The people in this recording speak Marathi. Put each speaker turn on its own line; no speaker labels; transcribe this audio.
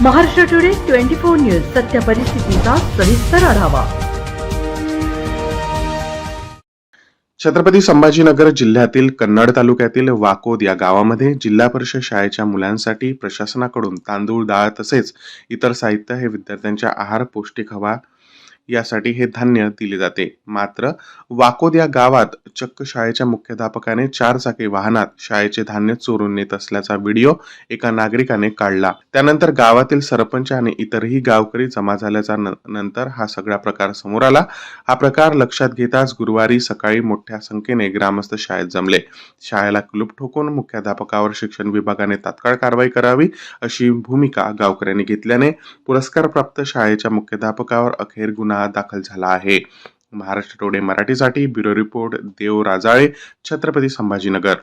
महाराष्ट्र टुडे 24 न्यूज सत्य परिस्थितीचा सविस्तर आढावा।
छत्रपती संभाजीनगर जिल्ह्यातील कन्नड तालुक्यातील वाकोद या गावामध्ये जिल्हा परिषद शाळेच्या मुलांसाठी प्रशासनाकडून तांदूळ, डाळ तसेच इतर साहित्य हे विद्यार्थ्यांच्या आहार पौष्टिक हवा यासाठी हे धान्य दिले जाते। मात्र वाकोद या गावात चक्क शाळेच्या मुख्याध्यापकाने 4 चाकी वाहनात शाळेचे धान्य चोरून नेत असल्याचा व्हिडिओ एका नागरिकाने काढला। त्यानंतर गावातील सरपंच आणि इतरही गावकरी जमा झाल्याचा नंतर हा सगळा प्रकार समोर आला। हा प्रकार लक्षात घेताच गुरुवारी सकाळी मोठ्या संख्येने ग्रामस्थ शाळेत जमले। शाळेला कुलूप ठोकून मुख्याध्यापकावर शिक्षण विभागाने तात्काळ कारवाई करावी अशी भूमिका गावकऱ्यांनी घेतल्याने पुरस्कारप्राप्त शाळेच्या मुख्याध्यापकावर अखेर गुन्हा दाखल झाला आहे। महाराष्ट्र टुडे मराठीसाठी ब्युरो रिपोर्ट देव राजाळे, छत्रपती संभाजीनगर।